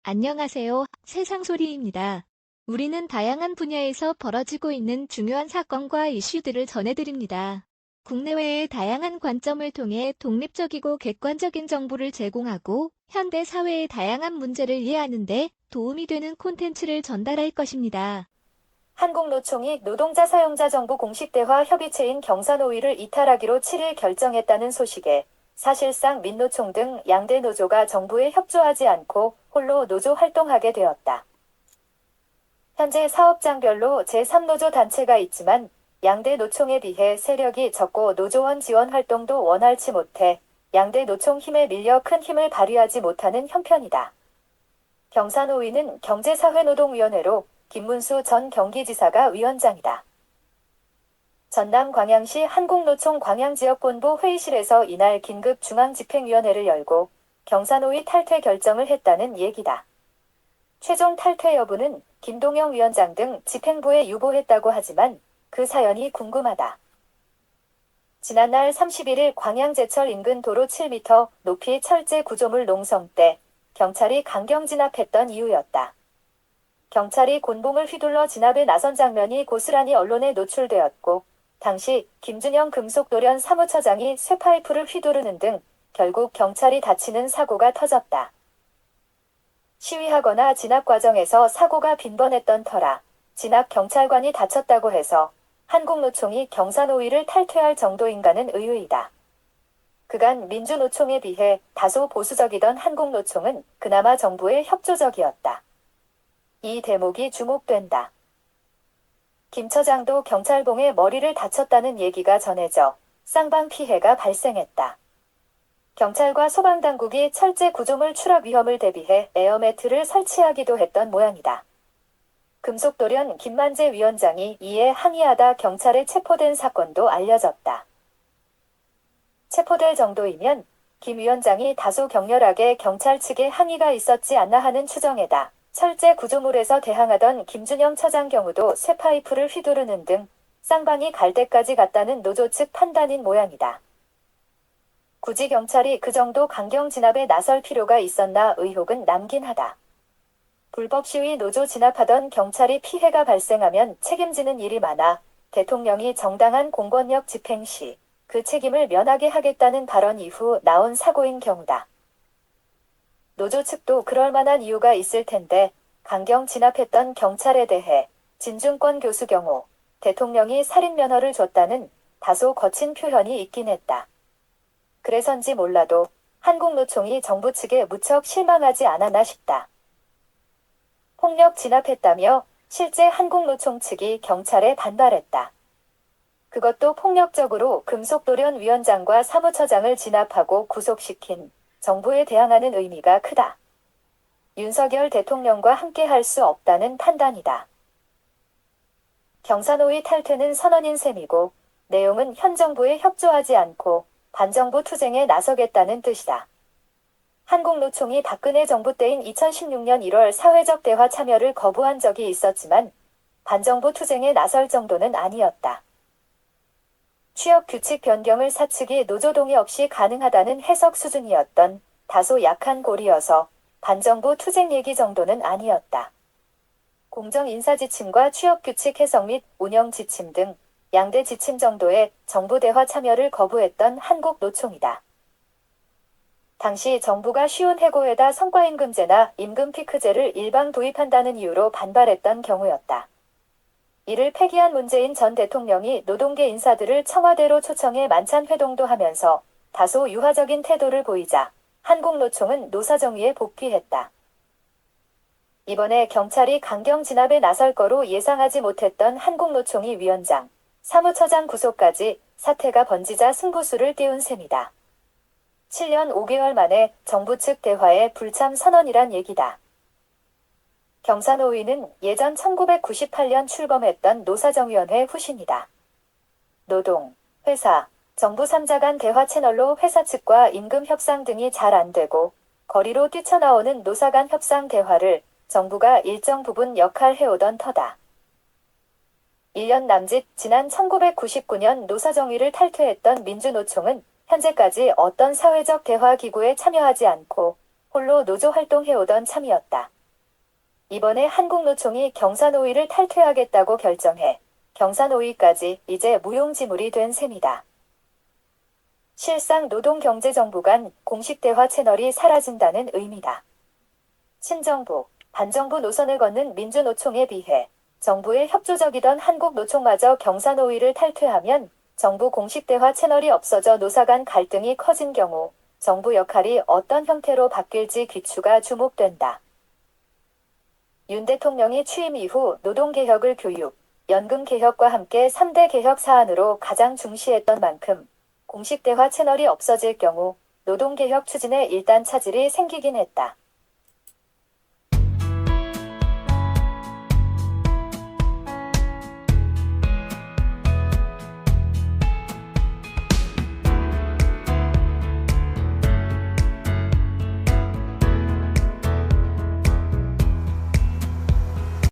안녕하세요. 세상소리입니다. 우리는 다양한 분야에서 벌어지고 있는 중요한 사건과 이슈들을 전해드립니다. 국내외의 다양한 관점을 통해 독립적이고 객관적인 정보를 제공하고 현대 사회의 다양한 문제를 이해하는 데 도움이 되는 콘텐츠를 전달할 것입니다. 한국노총이 노동자 사용자 정부 공식 대화 협의체인 경사노위를 이탈하기로 7일 결정했다는 소식에 사실상 민노총 등 양대 노조가 정부에 협조하지 않고 홀로 노조 활동하게 되었다. 현재 사업장별로 제3노조 단체가 있지만 양대 노총에 비해 세력이 적고 노조원 지원 활동도 원활치 못해 양대 노총 힘에 밀려 큰 힘을 발휘하지 못하는 형편이다. 경사노위는 경제사회노동위원회로 김문수 전 경기지사가 위원장이다. 전남 광양시 한국노총 광양지역본부 회의실에서 이날 긴급 중앙집행위원회를 열고 경사노위 탈퇴 결정을 했다는 얘기다. 최종 탈퇴 여부는 김동영 위원장 등 집행부에 유보했다고 하지만 그 사연이 궁금하다. 지난날 31일 광양제철 인근 도로 7m 높이 철제 구조물 농성 때 경찰이 강경 진압했던 이유였다. 경찰이 곤봉을 휘둘러 진압에 나선 장면이 고스란히 언론에 노출되었고 당시 김준영 금속도련 사무처장이 쇠파이프를 휘두르는 등 결국 경찰이 다치는 사고가 터졌다. 시위하거나 진압 과정에서 사고가 빈번했던 터라 진압 경찰관이 다쳤다고 해서 한국노총이 경사노위를 탈퇴할 정도인가는 의외이다. 그간 민주노총에 비해 다소 보수적이던 한국노총은 그나마 정부에 협조적이었다. 이 대목이 주목된다. 김 처장도 경찰봉에 머리를 다쳤다는 얘기가 전해져 쌍방 피해가 발생했다. 경찰과 소방당국이 철제 구조물 추락 위험을 대비해 에어매트를 설치하기도 했던 모양이다. 금속도련 김만재 위원장이 이에 항의하다 경찰에 체포된 사건도 알려졌다. 체포될 정도이면 김 위원장이 다소 격렬하게 경찰 측에 항의가 있었지 않나 하는 추정에다 철제 구조물에서 대항하던 김준영 처장 경우도 쇠파이프를 휘두르는 등 쌍방이 갈 때까지 갔다는 노조 측 판단인 모양이다. 굳이 경찰이 그 정도 강경 진압에 나설 필요가 있었나 의혹은 남긴 하다. 불법 시위 노조 진압하던 경찰이 피해가 발생하면 책임지는 일이 많아 대통령이 정당한 공권력 집행 시 그 책임을 면하게 하겠다는 발언 이후 나온 사고인 경우다. 노조 측도 그럴 만한 이유가 있을 텐데 강경 진압했던 경찰에 대해 진중권 교수 경우 대통령이 살인 면허를 줬다는 다소 거친 표현이 있긴 했다. 그래서인지 몰라도 한국노총이 정부 측에 무척 실망하지 않았나 싶다. 폭력 진압했다며 실제 한국노총 측이 경찰에 반발했다. 그것도 폭력적으로 금속도련 위원장과 사무처장을 진압하고 구속시킨 정부에 대항하는 의미가 크다. 윤석열 대통령과 함께 할 수 없다는 판단이다. 경사노위 탈퇴는 선언인 셈이고 내용은 현 정부에 협조하지 않고 반정부 투쟁에 나서겠다는 뜻이다. 한국노총이 박근혜 정부 때인 2016년 1월 사회적 대화 참여를 거부한 적이 있었지만 반정부 투쟁에 나설 정도는 아니었다. 취업 규칙 변경을 사측이 노조 동의 없이 가능하다는 해석 수준이었던 다소 약한 고리여서 반정부 투쟁 얘기 정도는 아니었다. 공정 인사 지침과 취업 규칙 해석 및 운영 지침 등 양대 지침 정도의 정부 대화 참여를 거부했던 한국노총이다. 당시 정부가 쉬운 해고에다 성과임금제나 임금피크제를 일방 도입한다는 이유로 반발했던 경우였다. 이를 폐기한 문재인 전 대통령이 노동계 인사들을 청와대로 초청해 만찬 회동도 하면서 다소 유화적인 태도를 보이자 한국노총은 노사정위에 복귀했다. 이번에 경찰이 강경 진압에 나설 거로 예상하지 못했던 한국노총이 위원장, 사무처장 구속까지 사태가 번지자 승부수를 띄운 셈이다. 7년 5개월 만에 정부 측 대화에 불참 선언이란 얘기다. 경사노위는 예전 1998년 출범했던 노사정위원회 후신이다. 노동, 회사, 정부 3자 간 대화 채널로 회사 측과 임금 협상 등이 잘 안 되고 거리로 뛰쳐나오는 노사 간 협상 대화를 정부가 일정 부분 역할해오던 터다. 1년 남짓 지난 1999년 노사정위를 탈퇴했던 민주노총은 현재까지 어떤 사회적 대화 기구에 참여하지 않고 홀로 노조 활동해오던 참이었다. 이번에 한국노총이 경사노위를 탈퇴하겠다고 결정해 경사노위까지 이제 무용지물이 된 셈이다. 실상 노동경제정부 간 공식 대화 채널이 사라진다는 의미다. 친정부, 반정부 노선을 걷는 민주노총에 비해 정부에 협조적이던 한국노총마저 경사노위를 탈퇴하면 정부 공식 대화 채널이 없어져 노사 간 갈등이 커진 경우 정부 역할이 어떤 형태로 바뀔지 귀추가 주목된다. 윤 대통령이 취임 이후 노동개혁을 교육, 연금개혁과 함께 3대 개혁 사안으로 가장 중시했던 만큼 공식 대화 채널이 없어질 경우 노동개혁 추진에 일단 차질이 생기긴 했다.